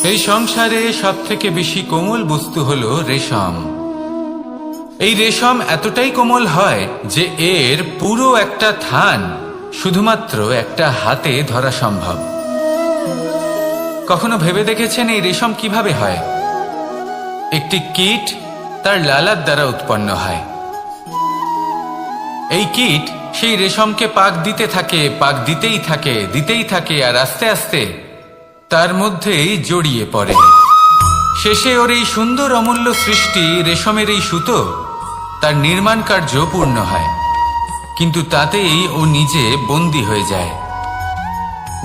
এই সংসারে সবথেকে বেশি কোমল বস্তু হলো রেশম। এই রেশম এতটাই কোমল হয় যে এর পুরো একটা থান শুধুমাত্র একটা হাতে ধরা সম্ভব। কখনো ভেবে দেখেছেন এই রেশম কিভাবে হয়? একটি কীট তার লালার দ্বারা উৎপন্ন হয়। এই কীট সেই রেশমকে পাক দিতে থাকে, পাক দিতেই থাকে আর আস্তে আস্তে তার মধ্যেই জড়িয়ে পড়ে। শেষে ওর এই সুন্দর অমূল্য সৃষ্টি রেশমের এই সুতো তার নির্মাণ কার্য পূর্ণ হয়, কিন্তু তাতেই ও নিজে বন্দী হয়ে যায়।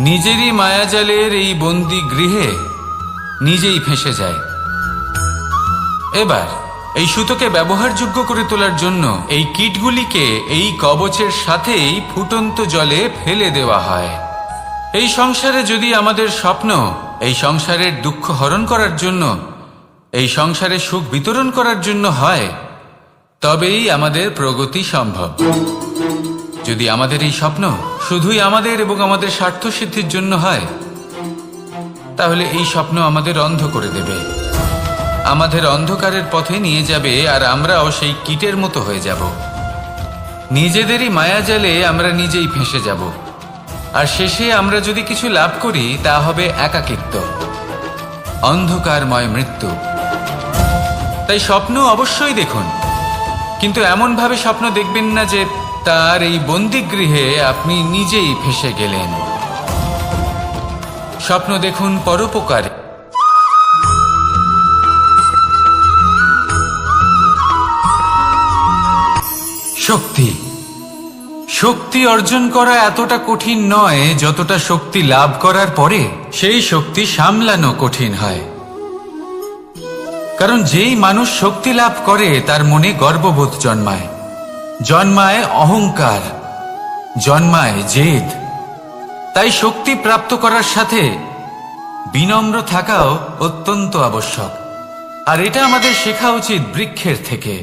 নিজেরই মায়াজালের এই বন্দী গৃহে নিজেই ফেঁসে যায়। এবার এই সুতোকে ব্যবহারযোগ্য করে তোলার জন্য এই কীটগুলিকে এই কবচের সাথেই ফুটন্ত জলে ফেলে দেওয়া হয়। এই সংসারে যদি আমাদের স্বপ্ন এই সংসারের দুঃখ হরণ করার জন্য, এই সংসারে সুখ বিতরণ করার জন্য হয়, তবেই আমাদের প্রগতি সম্ভব। যদি আমাদের এই স্বপ্ন শুধুই আমাদের এবং আমাদের স্বার্থ সিদ্ধির জন্য হয়, তাহলে এই স্বপ্ন আমাদের অন্ধ করে দেবে, আমাদের অন্ধকারের পথে নিয়ে যাবে, আর আমরাও সেই কীটের মতো হয়ে যাব। নিজেদেরই মায়াজালে আমরা নিজেই ফেঁসে যাব, আর শেষে আমরা যদি কিছু লাভ করি তা হবে একাকিত্ব, অন্ধকারময় মৃত্যু। তাই স্বপ্ন অবশ্যই দেখুন, কিন্তু এমনভাবে স্বপ্ন দেখবেন না যে তার এই বন্দিগৃহে আপনি নিজেই ফেঁসে গেলেন। স্বপ্ন দেখুন পরোপকারে। শক্তি শক্তি অর্জন করা এতটা কঠিন নয় যতটা শক্তি লাভ করার পরে সেই শক্তি সামলানো কঠিন হয়। কারণ যেই মানুষ শক্তি লাভ করে তার মনে গর্ববোধ জন্মায়, জন্মায় অহংকার, জন্মায় জেদ। তাই শক্তি প্রাপ্ত করার সাথে বিনম্র থাকাও অত্যন্ত আবশ্যক। আর এটা আমাদের শেখা উচিত বৃক্ষের থেকে।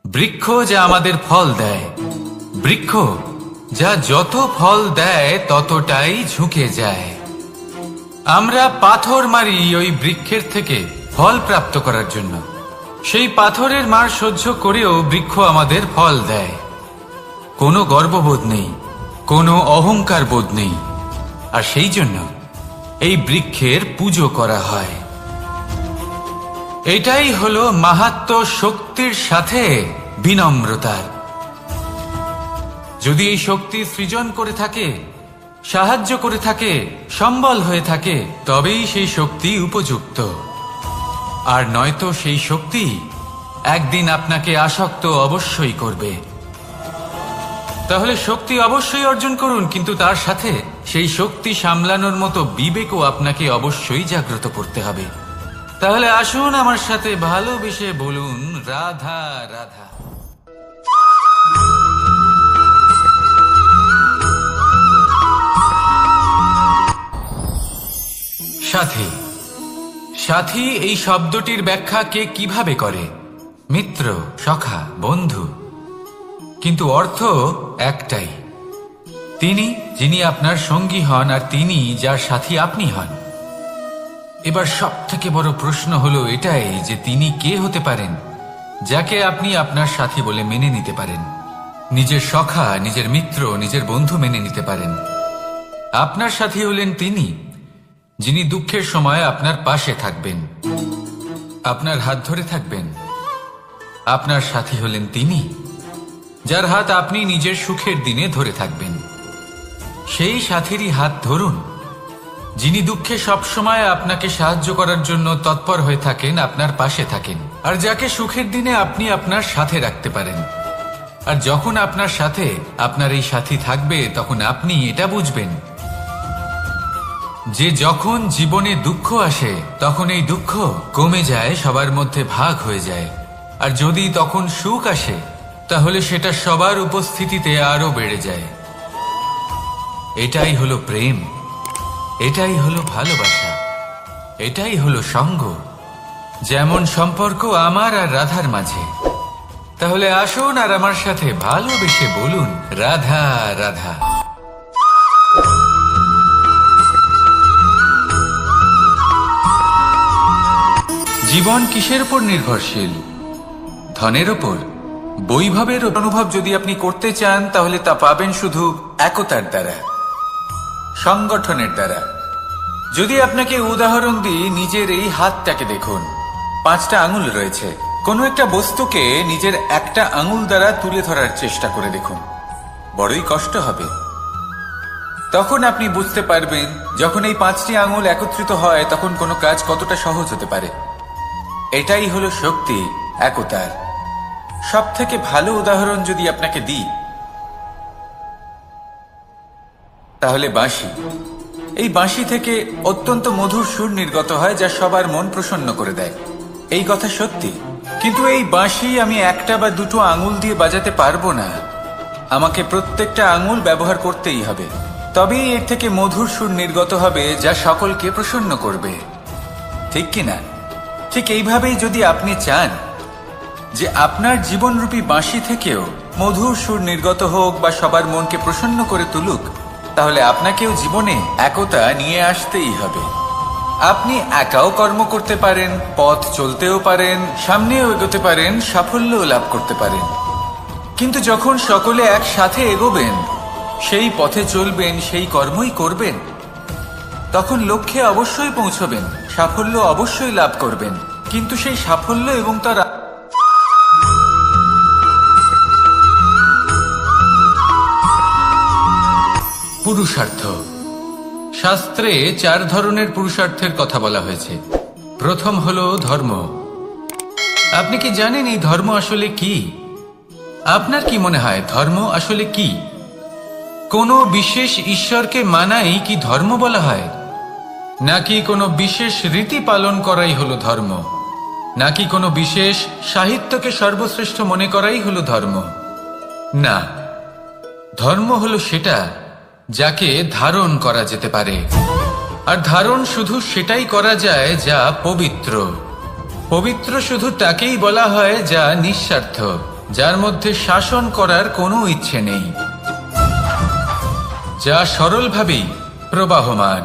বৃক্ষ যা আমাদের ফল দেয়, বৃক্ষ যা যত ফল দেয় ততটাই ঝুঁকে যায়। আমরা পাথর মারি ওই বৃক্ষের থেকে ফল প্রাপ্ত করার জন্য। সেই পাথরের মার সহ্য করেও বৃক্ষ আমাদের ফল দেয়। কোনো গর্ববোধ নেই, কোনো অহংকার বোধ নেই, আর সেই জন্য এই বৃক্ষের পুজো করা হয়। এটাই হলো মাহাত্ম্য শক্তির সাথে বিনম্রতার। যদি এই শক্তি সৃজন করে থাকে, সাহায্য করে থাকে, সম্বল হয়ে থাকে, তবেই সেই শক্তি উপযুক্ত। আর নয়তো সেই শক্তি একদিন আপনাকে আসক্ত অবশ্যই করবে। তাহলে শক্তি অবশ্যই অর্জন করুন, কিন্তু তার সাথে সেই শক্তি সামলানোর মতো বিবেকও আপনাকে অবশ্যই জাগ্রত করতে হবে। তাহলে আসুন আমার সাথে ভালোবেসে বলুন রাধা রাধা। সাথী সাথী এই শব্দটির ব্যাখ্যা কে কিভাবে করে? মিত্র, সখা, বন্ধু। কিন্তু অর্থ একটাই, তিনি যিনি আপনার সঙ্গী হন আর তিনি যার সাথী আপনি হন। এবার সব থেকে বড় প্রশ্ন হলো এটাই যে তিনি কে হতে পারেন যাকে আপনি আপনার সাথী বলে মেনে নিতে পারেন, নিজের সখা, নিজের মিত্র, নিজের বন্ধু মেনে নিতে পারেন। আপনার সাথী হলেন তিনি যিনি দুঃখের সময় আপনার পাশে থাকবেন, আপনার হাত ধরে থাকবেন। আপনার সাথী হলেন তিনি যার হাত আপনি নিজের সুখের দিনে ধরে থাকবেন। সেই সাথীরই হাত ধরুন যিনি দুঃখে সবসময় আপনাকে সাহায্য করার জন্য তৎপর হয়ে থাকেন, আপনার পাশে থাকেন, আর যাকে সুখের দিনে আপনি আপনার সাথে রাখতে পারেন। আর যখন আপনার সাথে আপনার এই সাথী থাকবে, তখন আপনি এটা বুঝবেন যে যখন জীবনে দুঃখ আসে তখন এই দুঃখ কমে যায়, সবার মধ্যে ভাগ হয়ে যায়। আর যদি তখন সুখ আসে তাহলে সেটা সবার উপস্থিতিতে আরো বেড়ে যায়। এটাই হলো প্রেম, এটাই হলো ভালোবাসা, এটাই হলো সঙ্গ। যেমন সম্পর্ক আমার আর রাধার মাঝে। তাহলে আসুন আর আমার সাথে ভালোবেসে বলুন রাধা রাধা। জীবন কিসের উপর নির্ভরশীল? ধনের উপর। বৈভবের অনুভব যদি আপনি করতে চান তাহলে তা পাবেন শুধু একতার দ্বারা, সংগঠনের দ্বারা। যদি আপনাকে উদাহরণ দিই, নিজের এই হাতটাকে দেখুন, 5টা আঙুল রয়েছে। কোনো একটা বস্তুকে নিজের একটা আঙুল দ্বারা তুলে ধরার চেষ্টা করে দেখুন, বড়ই কষ্ট হবে। তখন আপনি বুঝতে পারবেন যখন এই 5টি আঙুল একত্রিত হয় তখন কোনো কাজ কতটা সহজ হতে পারে। এটাই হলো শক্তি একতার। সব থেকে ভালো উদাহরণ যদি আপনাকে দিই তাহলে বাঁশি। এই বাঁশি থেকে অত্যন্ত মধুর সুর নির্গত হয় যা সবার মন প্রসন্ন করে দেয়। এই কথা সত্যি। কিন্তু এই বাঁশি আমি একটা বা দুটো আঙুল দিয়ে বাজাতে পারবো না। আমাকে প্রত্যেকটা আঙুল ব্যবহার করতেই হবে, তবেই এর থেকে মধুর সুর নির্গত হবে যা সকলকে প্রসন্ন করবে, ঠিক কিনা? ঠিক এইভাবেই যদি আপনি চান যে আপনার জীবনরূপী বাঁশি থেকেও মধুর সুর নির্গত হোক বা সবার মনকে প্রসন্ন করে তুলুক, তাহলে আপনাকেও জীবনে একতা নিয়ে আসতেই হবে। আপনি একাও কর্ম করতে পারেন, পথ চলতেও পারেন, সামনেও এগোতে পারেন, সাফল্যও লাভ করতে পারেন। কিন্তু যখন সকলে একসাথে এগোবেন, সেই পথে চলবেন, সেই কর্মই করবেন, তখন লক্ষ্যে অবশ্যই পৌঁছবেন, সাফল্য অবশ্যই লাভ করবেন। কিন্তু সেই সাফল্য এবং তার পুরুষার্থ। শাস্ত্রে 4 ধরনের পুরুষার্থের কথা বলা হয়েছে। প্রথম হলো ধর্ম। আপনি কি জানেন এই ধর্ম আসলে কি? আপনার কি মনে হয় ধর্ম আসলে কি? কোনো বিশেষ ঈশ্বরকে মানাই কি ধর্ম বলা হয়? নাকি কোনো বিশেষ রীতি পালন করাই হলো ধর্ম? নাকি কোনো বিশেষ সাহিত্যকে সর্বশ্রেষ্ঠ মনে করাই হলো ধর্ম? না, ধর্ম হলো সেটা যাকে ধারণ করা যেতে পারে। আর ধারণ শুধু সেটাই করা যায় যা পবিত্র। পবিত্র শুধু তাকেই বলা হয় যা নিঃস্বার্থ, যার মধ্যে শাসন করার কোনো ইচ্ছে নেই, যা সরলভাবেই প্রবাহমান,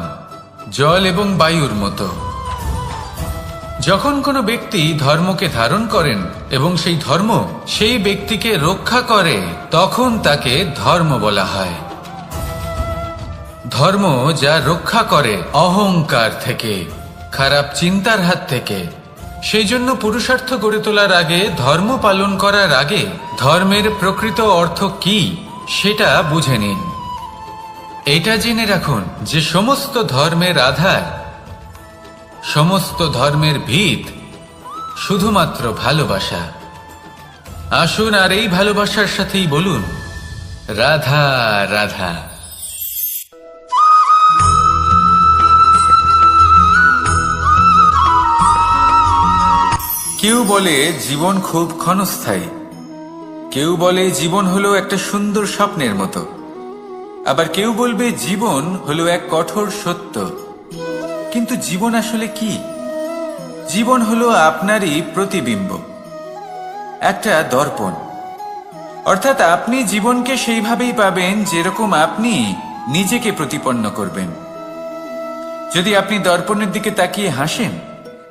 জল এবং বায়ুর মতো। যখন কোনো ব্যক্তি ধর্মকে ধারণ করেন এবং সেই ধর্ম সেই ব্যক্তিকে রক্ষা করে, তখন তাকে ধর্ম বলা হয়। ধর্ম যা রক্ষা করে অহংকার থেকে, খারাপ চিন্তার হাত থেকে। সেই জন্য পুরুষার্থ গড়ে তোলার আগে, ধর্ম পালন করার আগে ধর্মের প্রকৃত অর্থ কি সেটা বুঝে নিন। এটা জেনে রাখুন যে সমস্ত ধর্মের আধার, সমস্ত ধর্মের ভিত শুধুমাত্র ভালোবাসা। আসুন আর এই ভালোবাসার সাথেই বলুন রাধা রাধা। কেউ বলে জীবন খুব ক্ষণস্থায়ী, কেউ বলে জীবন হলো একটা সুন্দর স্বপ্নের মতো, আবার কেউ বলবে জীবন হলো এক কঠোর সত্য। কিন্তু জীবন আসলে কি? জীবন হলো আপনারই প্রতিবিম্ব, একটা দর্পণ। অর্থাৎ আপনি জীবনকে সেইভাবেই পাবেন যেরকম আপনি নিজেকে প্রতিপন্ন করবেন। যদি আপনি দর্পণের দিকে তাকিয়ে হাসেন,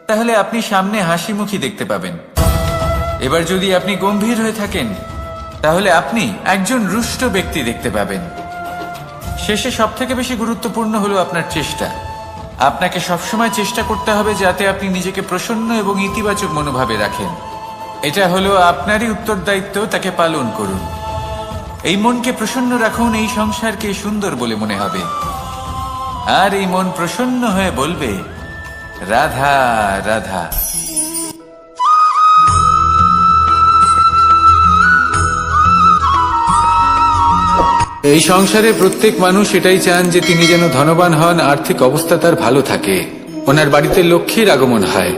তাহলে আপনি সামনে হাসি মুখী দেখতে পাবেন। এবার যদি আপনি গম্ভীর হয়ে থাকেন, তাহলে আপনি একজন রুষ্ট ব্যক্তি দেখতে পাবেন। শেষে সবথেকে বেশি গুরুত্বপূর্ণ হলো আপনার চেষ্টা। আপনাকে সবসময় চেষ্টা করতে হবে যাতে আপনি নিজেকে প্রসন্ন এবং ইতিবাচক মনোভাবে রাখেন। এটা হলো আপনারই উত্তরদায়িত্ব, তাকে পালন করুন। এই মনকে প্রসন্ন রাখুন, এই সংসারকে সুন্দর বলে মনে হবে। আর এই মন প্রসন্ন হয়ে বলবে রাধা রাধা। এই সংসারে প্রত্যেক মানুষ এটাই চান যে তিনি যেন ধনবান হন, আর্থিক অবস্থা তার ভালো থাকে, ওনার বাড়িতে লক্ষ্মীর আগমন হয়।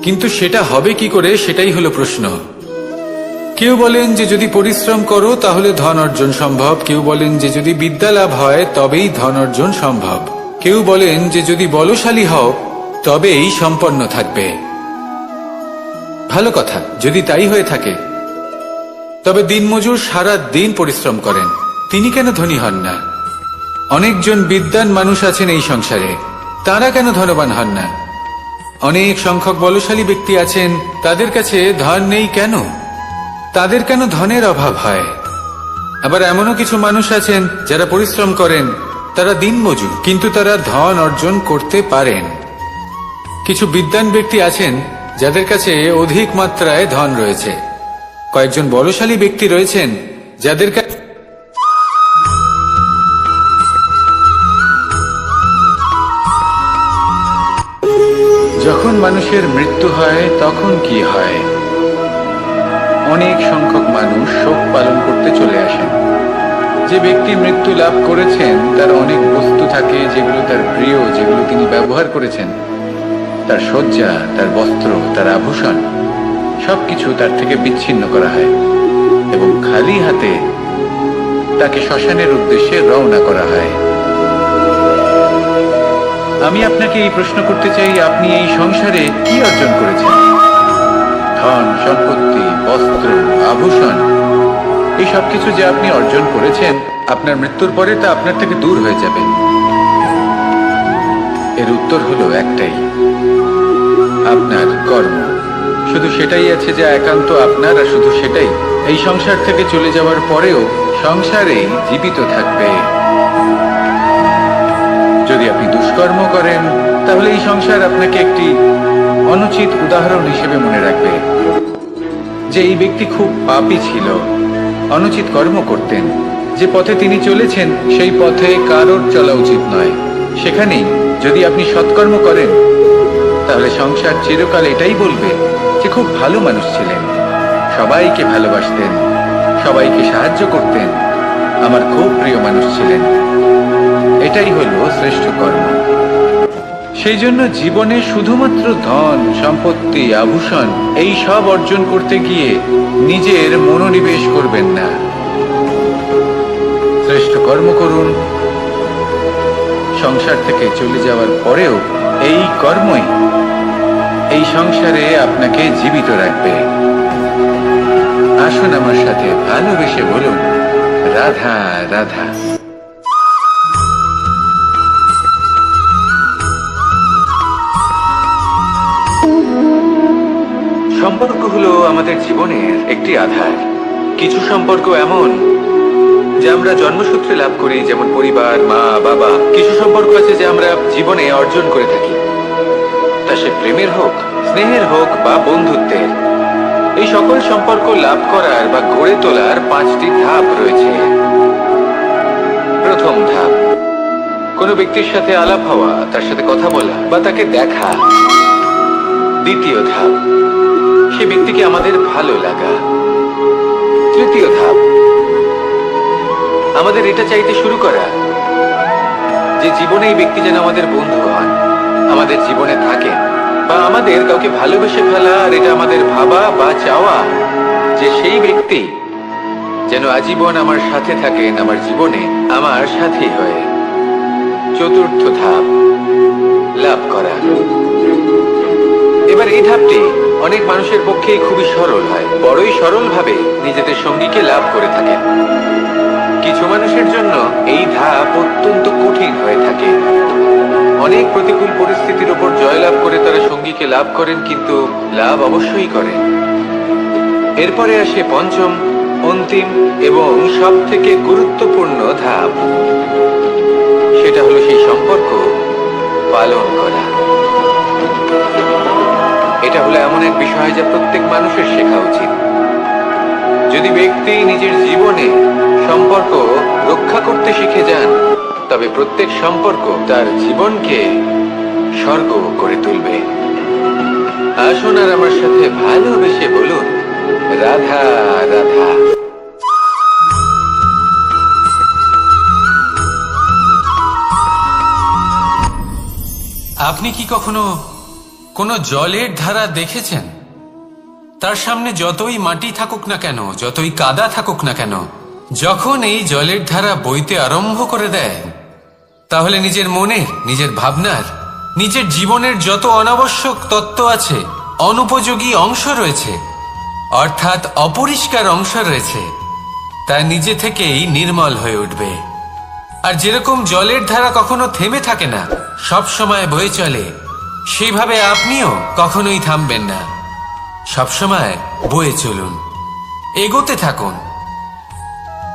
কিন্তু সেটা হবে কি করে, সেটাই হলো প্রশ্ন। কেউ বলেন যে যদি পরিশ্রম করো তাহলে ধন অর্জন সম্ভব, কেউ বলেন যে যদি বিদ্যা লাভ হয় তবেই ধন অর্জন সম্ভব, কেউ বলেন যে যদি বলশালী হও তবেই সম্পন্ন থাকবে। ভালো কথা, যদি তাই হয়ে থাকে, তবে দিনমজুর সারা দিন পরিশ্রম করেন, তিনি কেন ধনী হন না? অনেকজন বিদ্বান মানুষ আছেন এই সংসারে, তারা কেন ধনবান হন না? অনেক সংখ্যক বলশালী ব্যক্তি আছেন, তাদের কাছে ধন নেই কেন? তাদের কেন ধনের অভাব হয়? আবার এমনও কিছু মানুষ আছেন যারা পরিশ্রম করেন, তারা দিনমজুর, কিন্তু তারা ধন অর্জন করতে পারেন। কিছু বিদ্বান ব্যক্তি আছেন যাদের কাছে অধিক মাত্রায় ধন রয়েছে। কয়েকজন বলশালী ব্যক্তি রয়েছেন যাদের কাছে যখন মানুষের মৃত্যু হয় তখন কি হয়? অনেক সংখ্যক মানুষ শোক পালন করতে চলে আসেন। যে ব্যক্তি মৃত্যু লাভ করেছেন তার অনেক বস্তু থাকে যেগুলো তার প্রিয়, যেগুলো তিনি ব্যবহার করেছেন। তার শয্যা, তার বস্ত্র, তার আভূষণ সবকিছু তার থেকে বিচ্ছিন্ন করা হয় এবং খালি হাতে তাকে শ্মশানের উদ্দেশ্যে রওনা করা হয়। আমি আপনাকে এই প্রশ্ন করতে চাই, আপনি এই সংসারে কি অর্জন করেছেন? ধন, সম্পত্তি, বস্ত্র, আভূষণ, এই সবকিছু যে আপনি অর্জন করেছেন, আপনার মৃত্যুর পরে তা আপনার থেকে দূর হয়ে যাবে। এর উত্তর হলো একটাই, আপনার কর্ম। শুধু সেটাই আছে যা একান্ত আপনার, আর শুধু সেটাই এই সংসার থেকে চলে যাওয়ার পরেও সংসারেই জীবিত থাকবে। যদি আপনি দুষ্কর্ম করেন তাহলে এই সংসার আপনাকে একটি অনুচিত উদাহরণ হিসেবে মনে রাখবে যে এই ব্যক্তি খুব পাপী ছিল, অনুচিত কর্ম করতেন। যে পথে তিনি চলেছেন সেই পথে কারোর চলা উচিত নয়। সেখানেই যদি আপনি সৎকর্ম করেন তাহলে সংসার চিরকাল এটাই বলবে যে খুব ভালো মানুষ ছিলেন, সবাইকে ভালোবাসতেন, সবাইকে সাহায্য করতেন, আমার খুব প্রিয় মানুষ ছিলেন। এটাই হলো শ্রেষ্ঠ কর্ম। সেই জন্য জীবনে শুধুমাত্র ধন, সম্পত্তি, আভূষণ এই সব অর্জন করতে গিয়ে নিজের মনোনিবেশ করবেন না। শ্রেষ্ঠ কর্ম করুন। সংসার থেকে চলে যাওয়ার পরেও এই কর্মই এই সংসারে আপনাকে জীবিত রাখবে। আসুন আমার সাথে ভালোবেসে বলুন, রাধা রাধা। সম্পর্ক হলো আমাদের জীবনের একটি আধার। কিছু সম্পর্ক এমন যে আমরা জন্মসূত্রে লাভ করি, যেমন পরিবার, মা, বাবা। কিছু সম্পর্ক আছে যে আমরা জীবনে অর্জন করে থাকি, তা সে প্রেমের হোক, স্নেহের হোক বা বন্ধুত্বের। এই সকল সম্পর্ক লাভ করার বা গড়ে তোলার 5টি ধাপ রয়েছে। প্রথম ধাপ, কোনো ব্যক্তির সাথে আলাপ হওয়া, তার সাথে কথা বলা বা তাকে দেখা। দ্বিতীয় ধাপ, সে ব্যক্তিকে আমাদের ভালো লাগা। তৃতীয় ধাপ, আমাদের এটা চাইতে শুরু করা যে জীবনে এই ব্যক্তি যেন আমাদের বন্ধু হন, আমাদের জীবনে থাকেন, বা আমাদের কাউকে ভালোবেসে ফেলা। আর এটা আমাদের ভাবা বা চাওয়া যে সেই ব্যক্তি যেন আজীবন আমার সাথে থাকেন, আমার জীবনে আমার সাথী হয়ে। চতুর্থ ধাপ, লাভ করা। এবার এই ধাপটি অনেক মানুষের পক্ষেই খুবই সরল হয়, বড়ই সরল ভাবে নিজেদের সঙ্গীকে লাভ করে থাকেন। কিছু মানুষের জন্য এই ধাপ অত্যন্ত কঠিন হয়ে থাকে। অনেক প্রতিকূল পরিস্থিতির উপর জয়লাভ করে তারা সঙ্গীকে লাভ করেন, কিন্তু লাভ অবশ্যই করেন। এরপরে আসে পঞ্চম, অন্তিম এবং সব থেকে গুরুত্বপূর্ণ ধাপ। সেটা হলো সেই সম্পর্ক পালন করা। এটা হলো এমন এক বিষয় যা প্রত্যেক মানুষের শেখা উচিত। যদি ব্যক্তি নিজের জীবনে সম্পর্ক রক্ষা করতে শিখে যান, তবে প্রত্যেক সম্পর্ক তার জীবনকে স্বর্গ করে তুলবে। আসুন আর আমার সাথে ভালোবেসে বলুন, রাধা রাধা। আপনি কি কখনো কোনো জলের ধারা দেখেছেন? তার সামনে যতই মাটি থাকুক না কেন, যতই কাদা থাকুক না কেন, যখন এই জলের ধারা বইতে আরম্ভ করে দেয়, তাহলে নিজের মনের, নিজের ভাবনার, নিজের জীবনের যত অনাবশ্যক তত্ত্ব আছে, অনুপযোগী অংশ রয়েছে, অর্থাৎ অপরিষ্কার অংশ রয়েছে, তা নিজে থেকেই নির্মল হয়ে উঠবে। আর যেরকম জলের ধারা কখনো থেমে থাকে না, সব সময় বয়ে চলে, সেইভাবে আপনিও কখনোই থামবেন না, সবসময় বয়ে চলুন, এগোতে থাকুন।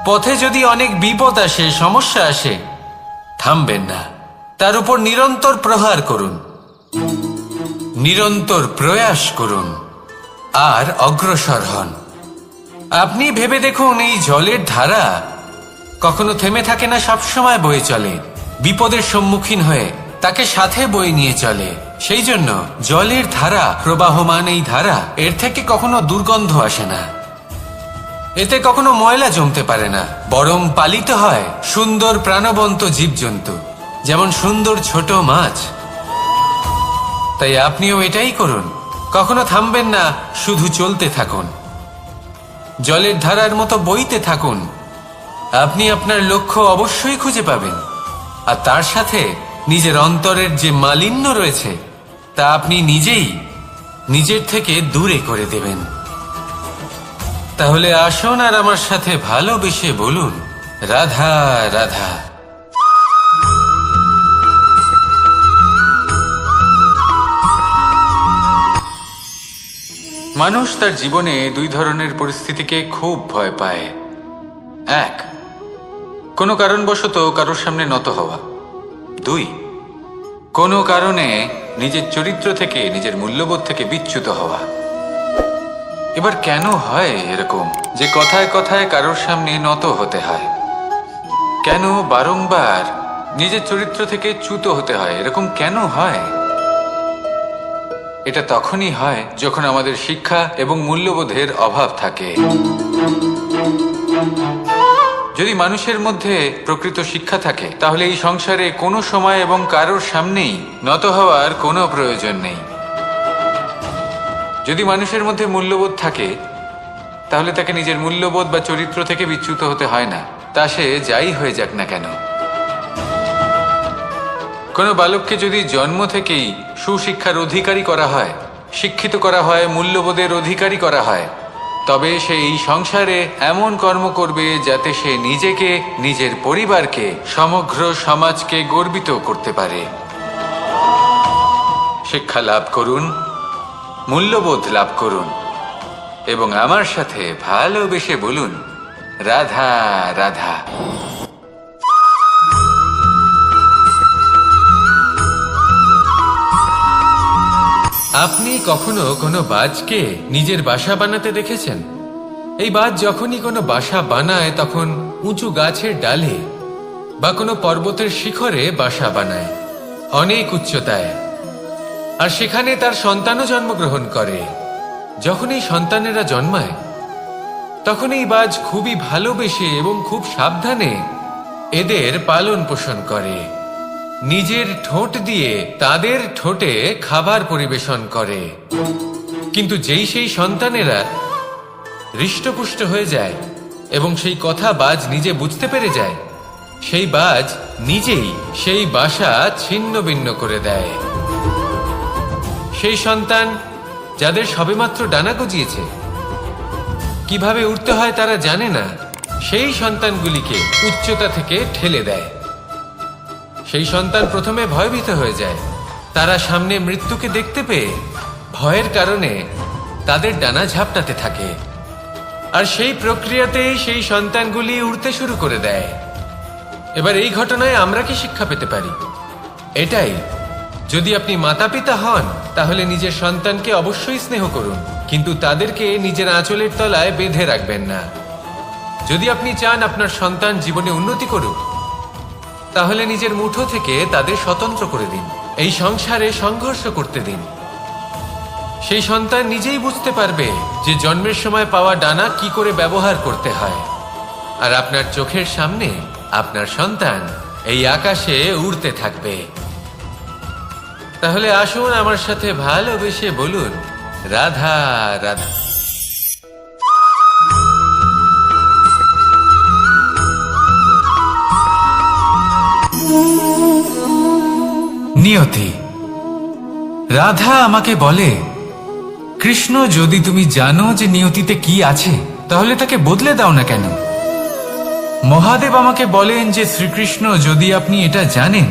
পথে যদি অনেক বিপদ আসে, সমস্যা আসে, থামবেন না, তার উপর নিরন্তর প্রহার করুন, নিরন্তর প্রয়াস করুন আর অগ্রসর হন। আপনি ভেবে দেখুন, এই জলের ধারা কখনো থেমে থাকে না, সবসময় বয়ে চলে, বিপদের সম্মুখীন হয়ে তাকে সাথে বয়ে নিয়ে চলে। সেই জন্য জলের ধারা, প্রবাহমান এই ধারা, এর থেকে কখনো দুর্গন্ধ আসে না, এতে কখনো ময়লা জমতে পারে না, বরং পালিত হয় সুন্দর প্রাণবন্ত জীবজন্তু, যেমন সুন্দর ছোট মাছ। তাই আপনিও এটাই করুন, কখনো থামবেন না, শুধু চলতে থাকুন, জলের ধারার মতো বইতে থাকুন। আপনি আপনার লক্ষ্য অবশ্যই খুঁজে পাবেন, আর তার সাথে নিজের অন্তরের যে মালিন্য রয়েছে তা আপনি নিজেই নিজের থেকে দূরে করে দেবেন। তাহলে আসুন আর আমার সাথে ভালোবেসে বলুন, রাধা রাধা। মানুষ তার জীবনে দুই ধরনের পরিস্থিতিকে খুব ভয় পায়। এক, কোনো কারণবশত কারোর সামনে নত হওয়া। দুই, কোনো কারণে নিজের চরিত্র থেকে, নিজের মূল্যবোধ থেকে বিচ্যুত হওয়া। এবার কেন হয় এরকম যে কথায় কথায় কারোর সামনে নত হতে হয়? কেন বারংবার নিজের চরিত্র থেকে চ্যুত হতে হয়? এরকম কেন হয়? এটা তখনই হয় যখন আমাদের শিক্ষা এবং মূল্যবোধের অভাব থাকে। যদি মানুষের মধ্যে প্রকৃত শিক্ষা থাকে, তাহলে এই সংসারে কোনো সময় এবং কারোর সামনেই নত হওয়ার কোনো প্রয়োজন নেই। যদি মানুষের মধ্যে মূল্যবোধ থাকে, তাহলে তাকে নিজের মূল্যবোধ বা চরিত্র থেকে বিচ্যুত হতে হয় না, তা সে যাই হয়ে যাক না কেন। কোনো বালককে যদি জন্ম থেকেই সুশিক্ষার অধিকারী করা হয়, শিক্ষিত করা হয়, মূল্যবোধের অধিকারী করা হয়, তবে সে এই সংসারে এমন কর্ম করবে যাতে সে নিজেকে, নিজের পরিবারকে, সমগ্র সমাজকে গর্বিত করতে পারে। শিক্ষা লাভ করুন, মূল্যবোধ লাভ করুন এবং আমার সাথে ভালোবেসে বলুন, রাধা রাধা। আপনি কখনো কোনো বাজকে নিজের বাসা বানাতে দেখেছেন? এই বাজ যখনই কোনো বাসা বানায়, তখন উঁচু গাছের ডালে বা কোনো পর্বতের শিখরে বাসা বানায়, অনেক উচ্চতায়, আর সেখানে তার সন্তানও জন্মগ্রহণ করে। যখন এই সন্তানেরা জন্মায়, তখন এই বাজ খুবই ভালোবেসে এবং খুব সাবধানে এদের পালন পোষণ করে, নিজের ঠোঁট দিয়ে তাদের ঠোঁটে খাবার পরিবেশন করে। কিন্তু যেই সেই সন্তানেরা হৃষ্টপুষ্ট হয়ে যায় এবং সেই কথা বাজ নিজে বুঝতে পেরে যায়, সেই বাজ নিজেই সেই বাসা ছিন্ন ভিন্ন করে দেয়। সেই সন্তান যাদের সবেমাত্র ডানা গজিয়েছে, কিভাবে উঠতে হয় তারা জানে না, সেই সন্তানগুলিকে উচ্চতা থেকে ঠেলে দেয়। সেই সন্তান প্রথমে ভয়ভীত হয়ে যায়, তারা সামনে মৃত্যুকে দেখতে পেয়ে ভয়ের কারণে তাদের ডানা ঝাপটাতে থাকে, আর সেই প্রক্রিয়াতেই সেই সন্তানগুলি উড়তে শুরু করে দেয়। এবার এই ঘটনায় আমরা কি শিক্ষা পেতে পারি? এটাই, যদি আপনি মাতা পিতা হন, তাহলে নিজের সন্তানকে অবশ্যই স্নেহ করুন, কিন্তু তাদেরকে নিজের আঁচলের তলায় বেঁধে রাখবেন না। যদি আপনি চান আপনার সন্তান জীবনে উন্নতি করুক, তাহলে নিজের মুঠো থেকে তাদের স্বতন্ত্র করে দিন, এই সংসারে সংঘর্ষ করতে দিন। সেই সন্তান নিজেই বুঝতে পারবে যে জন্মের সময় পাওয়া ডানা কি করে ব্যবহার করতে হয়, আর আপনার চোখের সামনে আপনার সন্তান এই আকাশে উড়তে থাকবে। তাহলে আসুন আমার সাথে ভালোবেসে বলুন, রাধা রাধা। নিয়তি। রাধা আমাকে বলে, কৃষ্ণ, যদি তুমি জানো যে নিয়তিতে কি আছে, তাহলে তাকে বদলে দাও না কেন? মহাদেব আমাকে বলেন যে শ্রীকৃষ্ণ, যদি আপনি এটা জানেন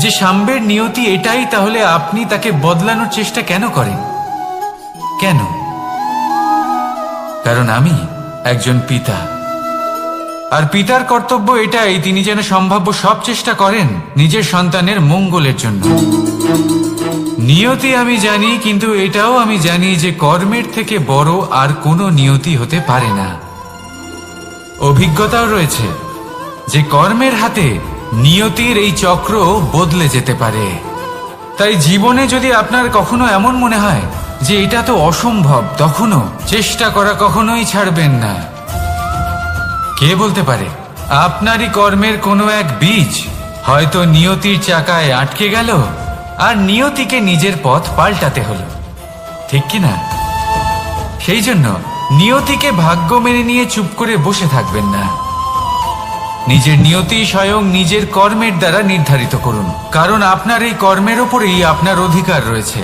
যে সাম্বের নিয়তি এটাই, তাহলে আপনি তাকে বদলানোর চেষ্টা কেন করেন? কেন? কারণ আমি একজন পিতা, আর পিতার কর্তব্য এটাই, তিনি যেন সম্ভাব্য সব চেষ্টা করেন নিজের সন্তানের মঙ্গলের জন্য। নিয়তি আমি জানি, কিন্তু এটাও আমি জানি যে কর্মের থেকে বড় আর কোনো নিয়তি হতে পারে না। অভিজ্ঞতাও রয়েছে যে কর্মের হাতে নিয়তির এই চক্র বদলে যেতে পারে। তাই জীবনে যদি আপনার কখনো এমন মনে হয় যে এটা তো অসম্ভব, তখনও চেষ্টা করা কখনোই ছাড়বেন না। কে বলতে পারে আপনারই কর্মের কোনো এক বীজ হয়তো নিয়তির চাকায় আটকে গেল, আর নিয়তিকে নিজের পথ পাল্টাতে হলো, ঠিক কি না? সেই জন্য নিয়তিকে ভাগ্য মেনে নিয়ে চুপ করে বসে থাকবেন না। নিজের নিয়তি স্বয়ং নিজের কর্মের দ্বারা নির্ধারিত করুন, কারণ আপনার এই কর্মের ওপরেই আপনার অধিকার রয়েছে,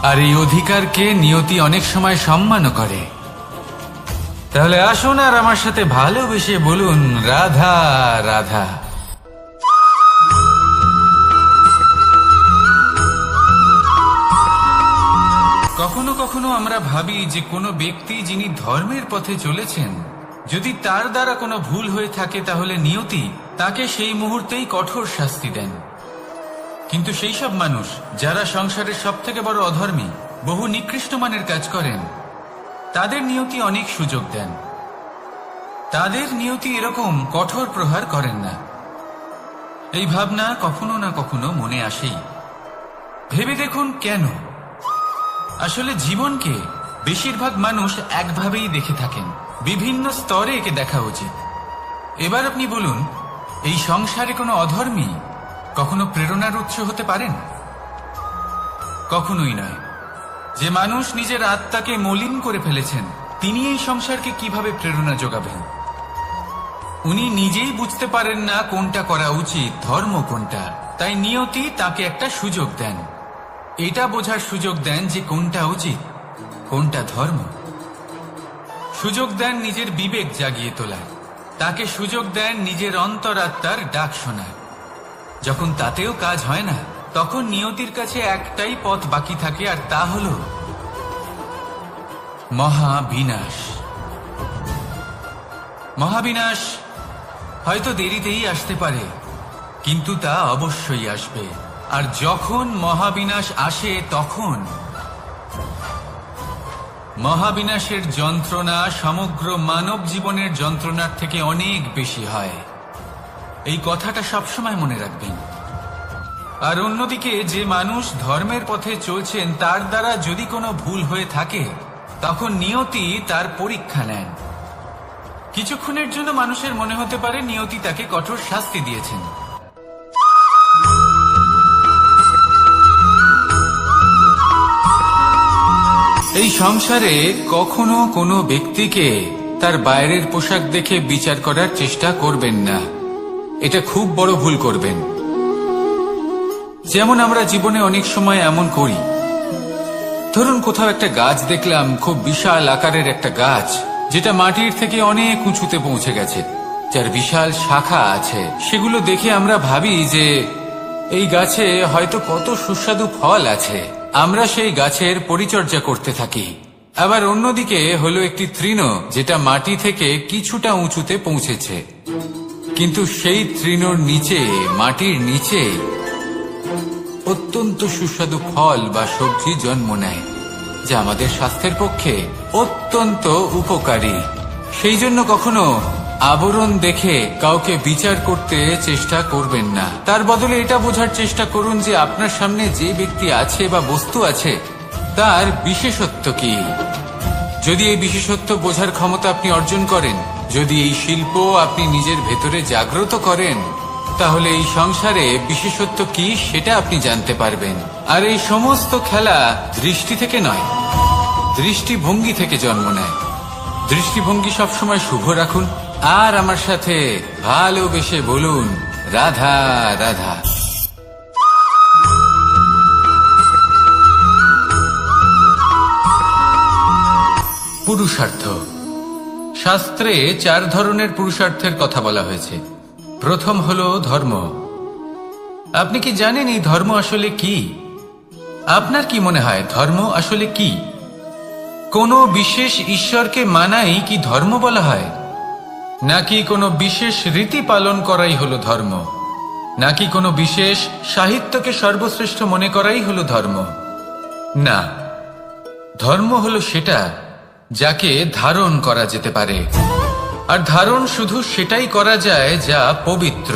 আর এই অধিকারকে নিয়তি অনেক সময় সম্মানও করে। তাহলে আসুন আর আমার সাথে ভালোবেসে বলুন, রাধা রাধা। কখনো কখনো আমরা ভাবি যে কোনো ব্যক্তি যিনি ধর্মের পথে চলেছেন, যদি তার দ্বারা কোনো ভুল হয়ে থাকে তাহলে নিয়তি তাকে সেই মুহূর্তেই কঠোর শাস্তি দেন। কিন্তু সেই সব মানুষ যারা সংসারের সব থেকে বড় অধর্মী, বহু নিকৃষ্ট মানের কাজ করেন, তাদের নিয়তি অনেক সুযোগ দেন। তাদের নিয়তি এরকম কঠোর প্রহার করেন না। এই ভাবনা কখনো না কখনো মনে আসেই। ভেবে দেখুন কেন? আসলে জীবনকে বেশিরভাগ মানুষ একভাবেই দেখে থাকেন, বিভিন্ন স্তরে একে দেখা উচিত। এবার আপনি বলুন, এই সংসারে কোনো অধর্মী কখনো প্রেরণার উৎস হতে পারেন? কখনোই নয়। যে মানুষ নিজের আত্মাকে মলিন করে ফেলেছেন, তিনি এই সংসারকে কিভাবে প্রেরণা যোগাবেন? উনি নিজেই বুঝতে পারেন না কোনটা করা উচিত, ধর্ম কোনটা। তাই নিয়তি তাকে একটা সুযোগ দেন, এটা বোঝার সুযোগ দেন যে কোনটা উচিত, কোনটা ধর্ম। সুযোগ দেন নিজের বিবেক জাগিয়ে তোলার, তাকে সুযোগ দেন নিজের অন্তরাত্মার ডাক শোনার। যখন তাতেও কাজ হয় না, তখন নিয়তির কাছে একটাই পথ বাকি থাকে, আর তা হল মহাবিনাশ। মহাবিনাশ হয়তো দেরিতেই আসতে পারে, কিন্তু তা অবশ্যই আসবে। আর যখন মহাবিনাশ আসে, তখন মহাবিনাশের যন্ত্রণা সমগ্র মানব জীবনের যন্ত্রণার থেকে অনেক বেশি হয়। এই কথাটা সবসময় মনে রাখবেন। আর অন্যদিকে যে মানুষ ধর্মের পথে চলছেন, তার দ্বারা যদি কোনো ভুল হয়ে থাকে, তখন নিয়তি তার পরীক্ষা নেন। কিছুক্ষণের জন্য মানুষের মনে হতে পারে নিয়তি তাকে কঠোর শাস্তি দিয়েছেন। এই সংসারে কখনো কোনো ব্যক্তিকে তার বাইরের পোশাক দেখে বিচার করার চেষ্টা করবেন না। এটা খুব বড় ভুল করবেন। যেমন আমরা জীবনে অনেক সময় এমন করি, ধরুন কোথাও একটা গাছ দেখলাম, খুব বিশাল আকারের একটা গাছ, যেটা মাটির থেকে অনেক উঁচুতে পৌঁছে গেছে, যার বিশাল শাখা আছে। সেগুলো দেখে আমরা ভাবি যে এই গাছে হয়তো কত সুস্বাদু ফল আছে, আমরা সেই গাছের পরিচর্যা করতে থাকি। আবার অন্যদিকে হলো একটি তৃণ, যেটা মাটি থেকে কিছুটা উঁচুতে পৌঁছেছে, কিন্তু সেই তৃণর নিচে, মাটির নিচে অত্যন্ত সুস্বাদু ফল বা সবজি জন্ম নেয়, যা আমাদের স্বাস্থ্যের পক্ষে অত্যন্ত উপকারী। সেই জন্য কখনো আবরণ দেখে কাউকে বিচার করতে চেষ্টা করবেন না। তার বদলে এটা বোঝার চেষ্টা করুন যে আপনার সামনে যে ব্যক্তি আছে বা বস্তু আছে, তার বিশেষত্ব কি। যদি এই বিশেষত্ব বোঝার ক্ষমতা আপনি অর্জন করেন, যদি এই শিল্প আপনি নিজের ভেতরে জাগ্রত করেন, তাহলে এই সংসারে বিশেষত্ব কি সেটা আপনি জানতে পারবেন। আর এই সমস্ত খেলা দৃষ্টি থেকে নয়, দৃষ্টিভঙ্গি থেকে জন্ম নেয়। দৃষ্টিভঙ্গি সবসময় শুভ রাখুন, আর আমার সাথে ভালোবেসে বলুন, রাধা রাধা। পুরুষার্থ। শাস্ত্রে 4 ধরনের পুরুষার্থের কথা বলা হয়েছে। প্রথম হলো ধর্ম, আপনি কি জানেন এই ধর্ম আসলে কি? আপনার কি মনে হয় ধর্ম আসলে কি? কোনো বিশেষ ঈশ্বরকে মানাই কি ধর্ম বলা হয়? নাকি কোনো বিশেষ রীতি পালন করাই হলো ধর্ম? নাকি কোনো বিশেষ সাহিত্যকে সর্বশ্রেষ্ঠ মনে করাই হলো ধর্ম? না, ধর্ম হলো সেটা যাকে ধারণ করা যেতে পারে। আর ধারণ শুধু সেটাই করা যায় যা পবিত্র।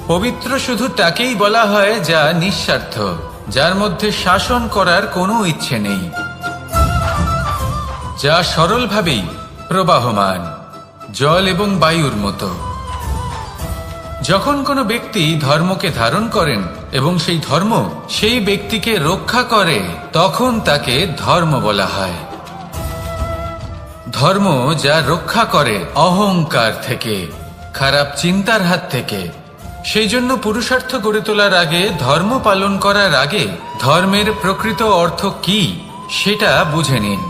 পবিত্র শুধু তাকেই বলা হয় যা নিঃস্বার্থ, যার মধ্যে শাসন করার কোনো ইচ্ছে নেই, যা সরলভাবেই প্রবাহমান, জল এবং বায়ুর মতো। যখন কোনো ব্যক্তি ধর্মকে ধারণ করেন এবং সেই ধর্ম সেই ব্যক্তিকে রক্ষা করে, তখন তাকে ধর্ম বলা হয়। ধর্ম যা রক্ষা করে অহংকার থেকে, খারাপ চিন্তার হাত থেকে। সেই জন্য পুরুষার্থ গড়ে তোলার আগে, ধর্ম পালন করার আগে ধর্মের প্রকৃত অর্থ কি সেটা বুঝে নিন।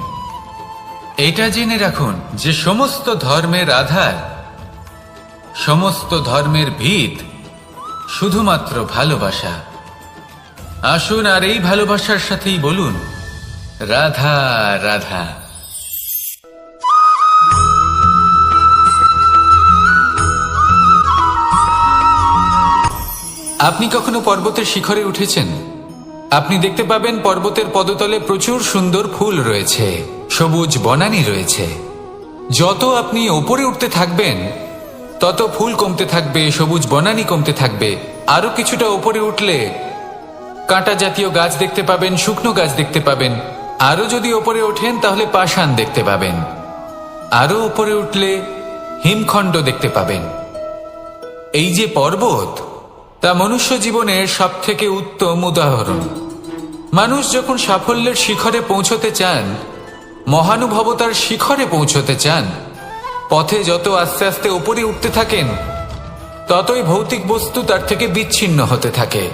এটা জেনে রাখুন যে সমস্ত ধর্মের আধার, সমস্ত ধর্মের ভিত শুধুমাত্র ভালোবাসা। আসুন আর এই ভালোবাসার সাথেই বলুন রাধা রাধা। আপনি কখনো পর্বতের শিখরে উঠেছেন? আপনি দেখতে পাবেন পর্বতের পদতলে প্রচুর সুন্দর ফুল রয়েছে, সবুজ বনানী রয়েছে। যত আপনি ওপরে উঠতে থাকবেন তত ফুল কমতে থাকবে, সবুজ বনানী কমতে থাকবে। আরো কিছুটা ওপরে উঠলে কাঁটা জাতীয় গাছ দেখতে পাবেন, শুকনো গাছ দেখতে পাবেন। আরো যদি ওপরে ওঠেন তাহলে পাষাণ দেখতে পাবেন। আরো ওপরে উঠলে হিমখণ্ড দেখতে পাবেন। এই যে পর্বত, তা মনুষ্য জীবনের সব থেকে উত্তম উদাহরণ। মানুষ যখন সাফল্যের শিখরে পৌঁছতে চান, মহানুভবতার শিখরে পৌঁছতে চান, পথে যত আস্তে আস্তে উপরে উঠতে থাকেন, ততই ভৌতিক বস্তু তার থেকে বিচ্ছিন্ন হতে থাকে।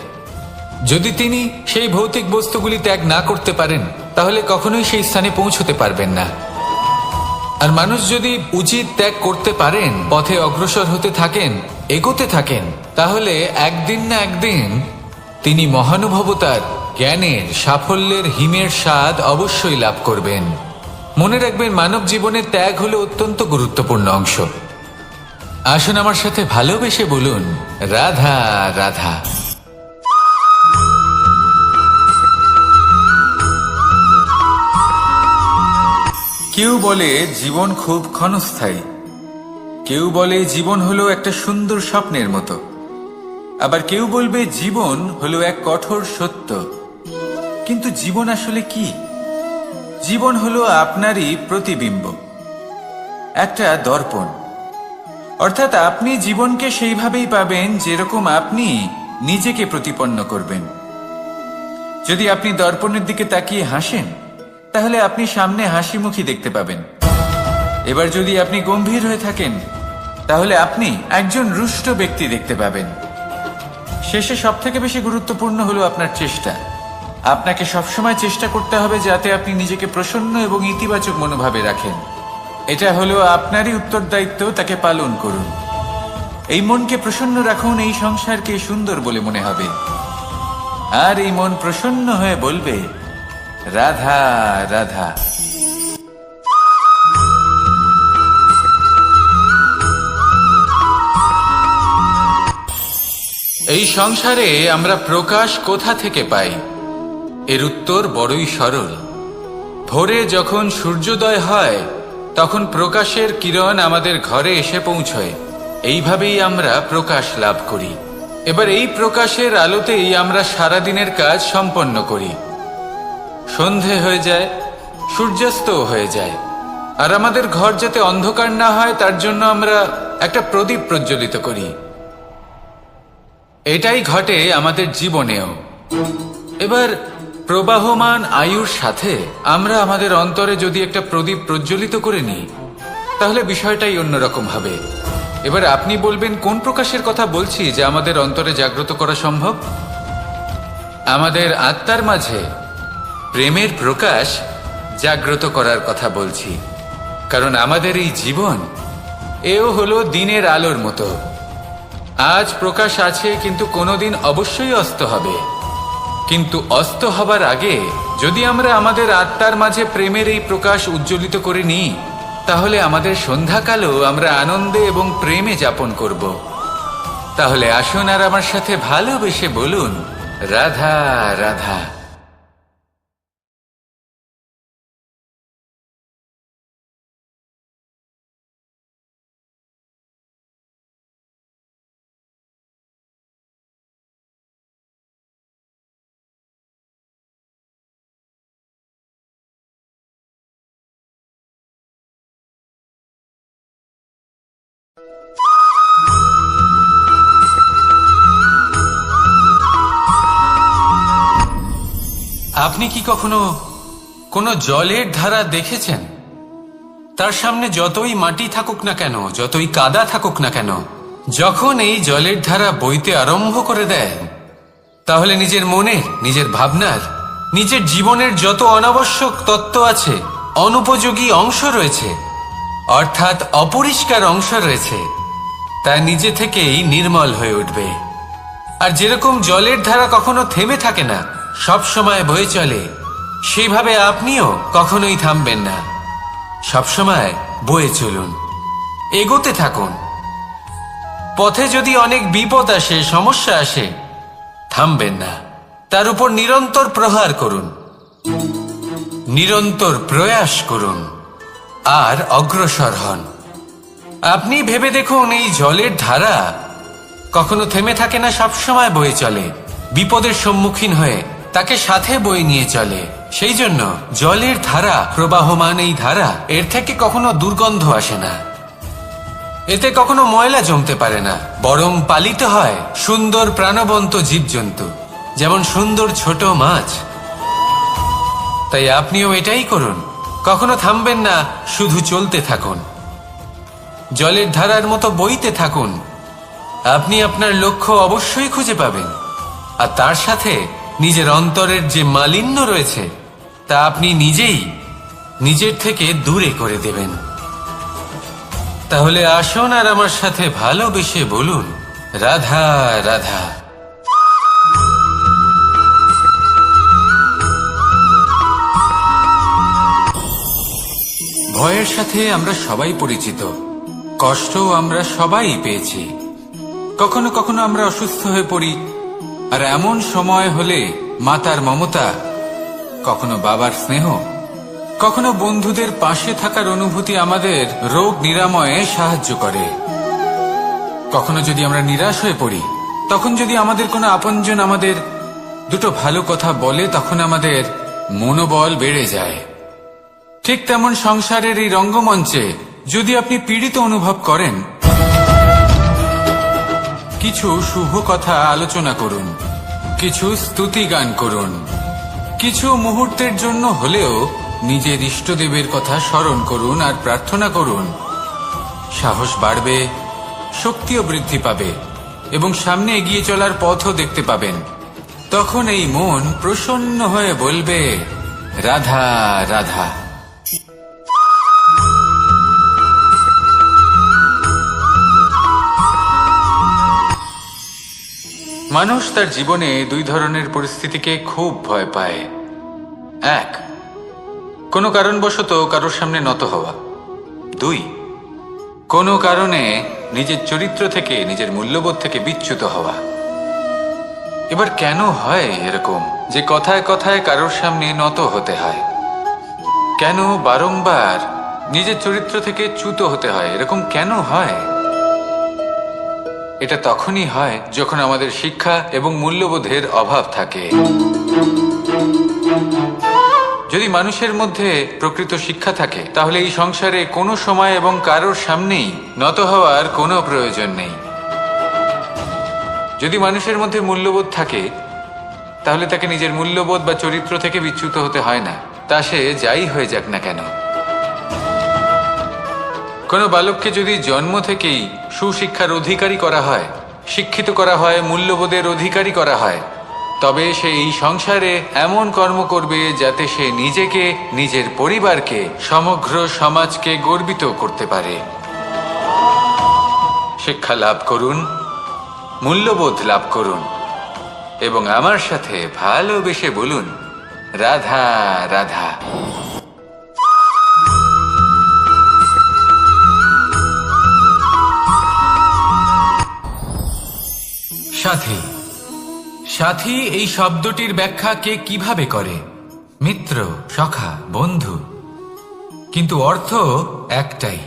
যদি তিনি সেই ভৌতিক বস্তুগুলি ত্যাগ না করতে পারেন, তাহলে কখনোই সেই স্থানে পৌঁছতে পারবেন না। আর মানুষ যদি উচিত ত্যাগ করতে পারেন, পথে অগ্রসর হতে থাকেন, এগোতে থাকেন, তাহলে একদিন না একদিন তিনি মহানুভবতার, জ্ঞানের, সাফল্যের হিমের স্বাদ অবশ্যই লাভ করবেন। মনে রাখবেন, মানব জীবনের ত্যাগ হলো অত্যন্ত গুরুত্বপূর্ণ অংশ। আসুন আমার সাথে ভালোবেসে বলুন রাধা রাধা। কেউ বলে জীবন খুব ক্ষণস্থায়ী, কেউ বলে জীবন হলো একটা সুন্দর স্বপ্নের মতো, আবার কেউ বলবে জীবন হলো এক কঠোর সত্য। কিন্তু জীবন আসলে কি? জীবন হলো আপনারই প্রতিবিম্ব, একটা দর্পণ। অর্থাৎ আপনি জীবনকে সেইভাবেই পাবেন যেরকম আপনি নিজেকে প্রতিপন্ন করবেন। যদি আপনি দর্পণের দিকে তাকিয়ে হাসেন, তাহলে আপনি সামনে হাসি মুখী দেখতে পাবেন। এবার যদি আপনি গম্ভীর হয়ে থাকেন, তাহলে আপনি একজন রুষ্ট ব্যক্তি দেখতে পাবেন। শেষে সবথেকে বেশি গুরুত্বপূর্ণ হলো আপনার চেষ্টা। আপনাকে সবসময় চেষ্টা করতে হবে যাতে আপনি নিজেকে প্রসন্ন এবং ইতিবাচক মনোভাবে রাখেন। এটা হলো আপনারই উত্তরদায়িত্ব, তাকে পালন করুন। এই মনকে প্রসন্ন রাখুন, এই সংসারকে সুন্দর বলে মনে হবে। আর এই মন প্রসন্ন হয়ে বলবে রাধা রাধা। এই সংসারে আমরা প্রকাশ কোথা থেকে পাই? এর উত্তর বড়ই সরল। ভোরে যখন সূর্যোদয় হয়, তখন প্রকাশের কিরণ আমাদের ঘরে এসে পৌঁছয়। এইভাবেই আমরা প্রকাশ লাভ করি। এবার এই প্রকাশের আলোতেই আমরা সারাদিনের কাজ সম্পন্ন করি। সন্ধে হয়ে যায়, সূর্যাস্তও হয়ে যায়। আর আমাদের ঘর যাতে অন্ধকার না হয়, তার জন্য আমরা একটা প্রদীপ প্রজ্বলিত করি। এটাই ঘটে আমাদের জীবনেও। এবার প্রবাহমান আয়ুর সাথে আমরা আমাদের অন্তরে যদি একটা প্রদীপ প্রজ্বলিত করে নিই, তাহলে বিষয়টাই অন্যরকম হবে। এবার আপনি বলবেন, কোন প্রকাশের কথা বলছি যে আমাদের অন্তরে জাগ্রত করা সম্ভব? আমাদের আত্মার মাঝে প্রেমের প্রকাশ জাগ্রত করার কথা বলছি। কারণ আমাদের এই জীবন, এও হলো দিনের আলোর মতো। আজ প্রকাশ আছে, কিন্তু কোনোদিন অবশ্যই অস্ত হবে। কিন্তু অস্ত হবার আগে যদি আমরা আমাদের আত্মার মাঝে প্রেমের এই প্রকাশ উজ্জ্বলিত করে নিই, তাহলে আমাদের সন্ধ্যাকালও আমরা আনন্দে এবং প্রেমে যাপন করব। তাহলে আসুন আর আমার সাথে ভালোবেসে বলুন, রাধা রাধা। আপনি কি কখনো কোনো জলের ধারা দেখেছেন? তার সামনে যতই মাটি থাকুক না কেন, যতই কাদা থাকুক না কেন, যখন এই জলের ধারা বইতে আরম্ভ করে দেয়, তাহলে নিজের মনে, নিজের ভাবনার, নিজের জীবনের যত অনাবশ্যক তত্ত্ব আছে, অনুপযোগী অংশ রয়েছে, অর্থাৎ অপরিষ্কার অংশ রয়েছে, তা নিজে থেকেই নির্মল হয়ে উঠবে। আর যেরকম জলের ধারা কখনো থেমে থাকে না, সব সময় বয়ে চলে, সেইভাবে আপনিও কখনোই থামবেন না। সবসময় বয়ে চলুন, এগোতে থাকুন। পথে যদি অনেক বিপদ আসে, সমস্যা আসে, থামবেন না, তার উপর নিরন্তর প্রহার করুন, নিরন্তর প্রয়াস করুন আর অগ্রসর হন। আপনি ভেবে দেখুন, এই জলের ধারা কখনো থেমে থাকে না, সবসময় বয়ে চলে, বিপদের সম্মুখীন হয়ে তাকে সাথে বয়ে নিয়ে চলে। সেই জন্য জলের ধারা, প্রবাহমান এই ধারা, এর থেকে কখনো দুর্গন্ধ আসে না, এতে কখনো ময়লা জমতে পারে না, বরং পালিত হয় সুন্দর প্রাণবন্ত জীবজন্তু, যেমন সুন্দর ছোট মাছ। তাই আপনিও এটাই করুন, কখনো থামবেন না, শুধু চলতে থাকুন, জলের ধারার মতো বইতে থাকুন। আপনি আপনার লক্ষ্য অবশ্যই খুঁজে পাবেন, আর তার সাথে নিজের অন্তরের যে মালিন্য রয়েছে, তা আপনি নিজেই নিজের থেকে দূরে করে দেবেন। তাহলে আসুন আর আমার সাথে ভালোবেসে বলুন, রাধা রাধা। ভয়ের সাথে আমরা সবাই পরিচিত, কষ্টও আমরা সবাই পেয়েছি। কখনো কখনো আমরা অসুস্থ হয়ে পড়ি, আর এমন সময় হলে মাতার মমতা, কখনো বাবার স্নেহ, কখনো বন্ধুদের পাশে থাকার অনুভূতি আমাদের রোগ নিরাময়ে সাহায্য করে। কখনো যদি আমরা নিরাশ হয়ে পড়ি, তখন যদি আমাদের কোনো আপনজন আমাদের দুটো ভালো কথা বলে, তখন আমাদের মনোবল বেড়ে যায়। ঠিক তেমন সংসারের এই রঙ্গমঞ্চে যদি আপনি পীড়িত অনুভব করেন, কিছু শুভ কথা আলোচনা করুন, কিছু স্তুতি গান করুন, কিছু মুহূর্তের জন্য হলেও নিজের ইষ্টদেবের কথা স্মরণ করুন আর প্রার্থনা করুন। সাহস বাড়বে, শক্তিও বৃদ্ধি পাবে এবং সামনে এগিয়ে চলার পথও দেখতে পাবেন। তখন এই মন প্রসন্ন হয়ে বলবে, রাধা রাধা। মানুষ তার জীবনে দুই ধরনের পরিস্থিতিকে খুব ভয় পায়। এক, কোনো কারণবশত কারোর সামনে নত হওয়া। দুই, কোনো কারণে নিজের চরিত্র থেকে, নিজের মূল্যবোধ থেকে বিচ্যুত হওয়া। এবার কেন হয় এরকম যে কথায় কথায় কারোর সামনে নত হতে হয়? কেন বারংবার নিজের চরিত্র থেকে চ্যুত হতে হয়? এরকম কেন হয়? এটা তখনই হয় যখন আমাদের শিক্ষা এবং মূল্যবোধের অভাব থাকে। যদি মানুষের মধ্যে প্রকৃত শিক্ষা থাকে, তাহলে এই সংসারে কোনো সময় এবং কারোর সামনেই নত হওয়ার কোনো প্রয়োজন নেই। যদি মানুষের মধ্যে মূল্যবোধ থাকে, তাহলে তাকে নিজের মূল্যবোধ বা চরিত্র থেকে বিচ্যুত হতে হয় না, তা সে যাই হয়ে যাক না কেন। কোনো বালককে যদি জন্ম থেকেই সুশিক্ষার অধিকারী করা হয়, শিক্ষিত করা হয়, মূল্যবোধের অধিকারী করা হয়, তবে সে এই সংসারে এমন কর্ম করবে যাতে সে নিজেকে, নিজের পরিবারকে, সমগ্র সমাজকে গর্বিত করতে পারে। শিক্ষা লাভ করুন, মূল্যবোধ লাভ করুন এবং আমার সাথে ভালোবেসে বলুন, রাধা রাধা। সাথী। সাথী এই শব্দটির ব্যাখ্যা কে কিভাবে করে? মিত্র, সখা, বন্ধু। কিন্তু অর্থ একটাই,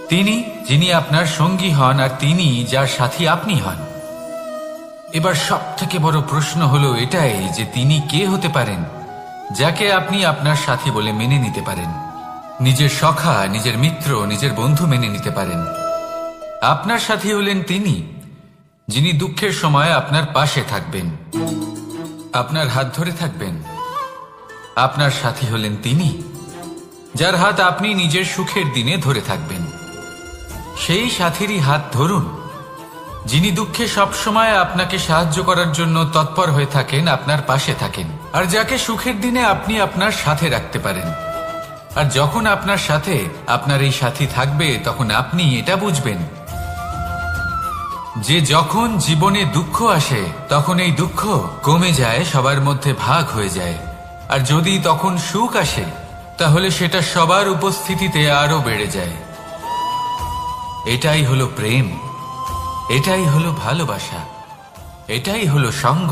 তিনি যিনি আপনার সঙ্গী হন আর তিনি যার সাথী আপনি হন। এবার সব থেকে বড় প্রশ্ন হলো এটাই যে তিনি কে হতে পারেন যাকে আপনি আপনার সাথী বলে মেনে নিতে পারেন, নিজের সখা, নিজের মিত্র, নিজের বন্ধু মেনে নিতে পারেন। আপনার সাথী হলেন তিনি যিনি দুঃখের সময় আপনার পাশে থাকবেন, আপনার হাত ধরে থাকবেন। আপনার সাথী হলেন তিনি যার হাত আপনি নিজের সুখের দিনে ধরে থাকবেন। সেই সাথীরই হাত ধরুন যিনি দুঃখে সবসময় আপনাকে সাহায্য করার জন্য তৎপর হয়ে থাকেন, আপনার পাশে থাকেন, আর যাকে সুখের দিনে আপনি আপনার সাথে রাখতে পারেন। আর যখন আপনার সাথে আপনার এই সাথী থাকবে তখন আপনি এটা বুঝবেন যে যখন জীবনে দুঃখ আসে তখন এই দুঃখ কমে যায়, সবার মধ্যে ভাগ হয়ে যায়। আর যদি তখন সুখ আসে তাহলে সেটা সবার উপস্থিতিতে আরো বেড়ে যায়। এটাই হলো প্রেম, এটাই হলো ভালোবাসা, এটাই হলো সঙ্গ।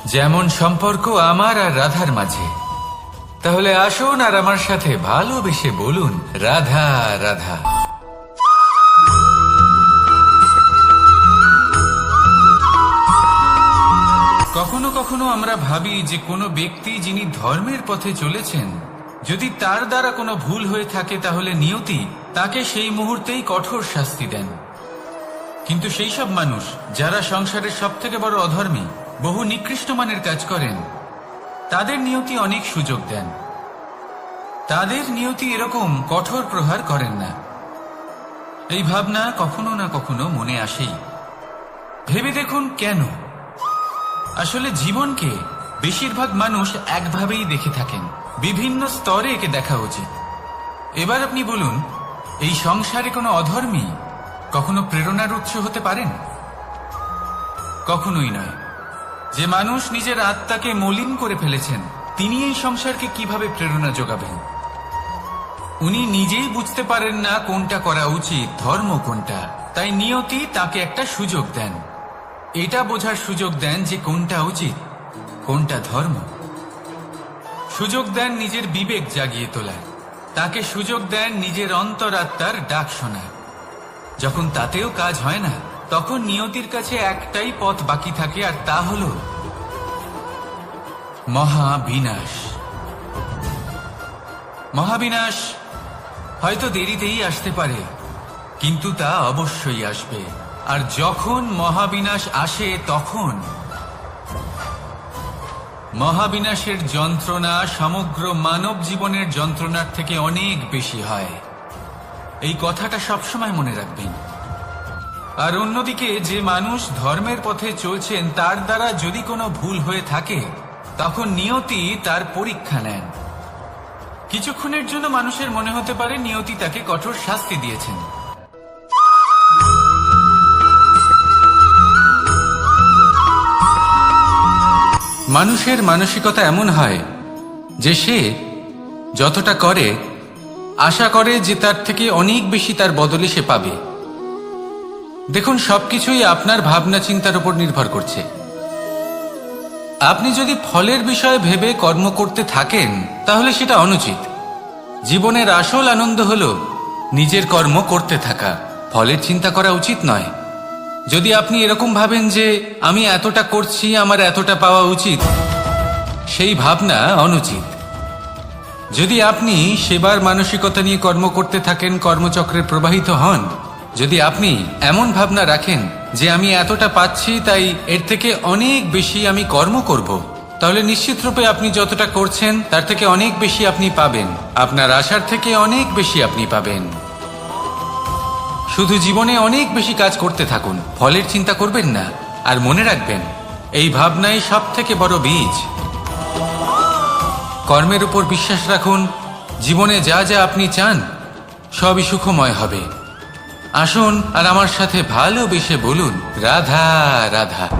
যেমন সম্পর্ক আমার আর রাধার মাঝে। তাহলে আসুন আর আমার সাথে ভালোবেসে বলুন, রাধা রাধা। কখনো কখনো আমরা ভাবি যে কোনো ব্যক্তি যিনি ধর্মের পথে চলেছেন, যদি তার দ্বারা কোনো ভুল হয়ে থাকে তাহলে নিয়তি তাকে সেই মুহূর্তেই কঠোর শাস্তি দেন। কিন্তু সেই সব মানুষ যারা সংসারের সব থেকে বড় অধর্মী, বহু নিকৃষ্ট মানের কাজ করেন, তাদের নিয়তি অনেক সুযোগ দেন। তাদের নিয়তি এরকম কঠোর প্রহার করেন না। এই ভাবনা কখনো না কখনো মনে আসেই। ভেবে দেখুন কেন? আসলে জীবনকে বেশিরভাগ মানুষ একভাবেই দেখে থাকেন, বিভিন্ন স্তরে একে দেখা উচিত। এবার আপনি বলুন, এই সংসারে কোনো অধর্মী কখনো প্রেরণার উৎস হতে পারেন? কখনোই নয়। যে মানুষ নিজের আত্মাকে মলিন করে ফেলেছেন তিনি এই সংসারকে কিভাবে প্রেরণা যোগাবেন? উনি নিজেই বুঝতে পারেন না কোনটা করা উচিত, ধর্ম কোনটা। তাই নিয়তি তাকে একটা সুযোগ দেন, এটা বোঝার সুযোগ দেন যে কোনটা উচিত, কোনটা ধর্ম। সুযোগ দেন নিজের বিবেক জাগিয়ে তোলার, তাকে সুযোগ দেন নিজের অন্তরাত্মার ডাক শোনার। যখন তাতেও কাজ হয় না তখন নিয়তির কাছে একটাই পথ বাকি থাকে, আর তা হল মহাবিনাশ। মহাবিনাশ হয়তো দেরিতেই আসতে পারে, কিন্তু তা অবশ্যই আসবে। আর যখন মহাবিনাশ আসে তখন মহাবিনাশের যন্ত্রণা সমগ্র মানব জীবনের যন্ত্রণার থেকে অনেক বেশি হয়। এই কথাটা সবসময় মনে রাখবেন। আর অন্যদিকে যে মানুষ ধর্মের পথে চলছেন তার দ্বারা যদি কোনো ভুল হয়ে থাকে তখন নিয়তি তার পরীক্ষা নেন। কিছুক্ষণের জন্য মানুষের মনে হতে পারে নিয়তি তাকে কঠোর শাস্তি দিয়েছেন, মানুষের মানসিকতা এমন হয় যে সে যতটা করে আশা করে যে তার থেকে অনেক বেশি তার বদলে সে পাবে। দেখুন, সবকিছুই আপনার ভাবনা চিন্তার উপর নির্ভর করছে। আপনি যদি ফলের বিষয়ে ভেবে কর্ম করতে থাকেন তাহলে সেটা অনুচিত। জীবনের আসল আনন্দ হলো নিজের কর্ম করতে থাকা, ফলের চিন্তা করা উচিত নয়। যদি আপনি এরকম ভাবেন যে আমি এতটা করছি, আমার এতটা পাওয়া উচিত, সেই ভাবনা অনুচিত। যদি আপনি সেবার মানসিকতা নিয়ে কর্ম করতে থাকেন, কর্মচক্রে প্রবাহিত হন, যদি আপনি এমন ভাবনা রাখেন যে আমি এতটা পাচ্ছি তাই এর থেকে অনেক বেশি আমি কর্ম করব, তাহলে নিশ্চিতরূপে আপনি যতটা করছেন তার থেকে অনেক বেশি আপনি পাবেন, আপনার আশার থেকে অনেক বেশি আপনি পাবেন। শুধু জীবনে অনেক বেশি কাজ করতে থাকুন, ফলের চিন্তা করবেন না। আর মনে রাখবেন, এই ভাবনাই সব থেকে বড় বীজ। কর্মের উপর বিশ্বাস রাখুন, জীবনে যা যা আপনি চান সবই সুখময় হবে। আসুন আর আমার সাথে ভালোবেসে বলুন রাধা রাধা।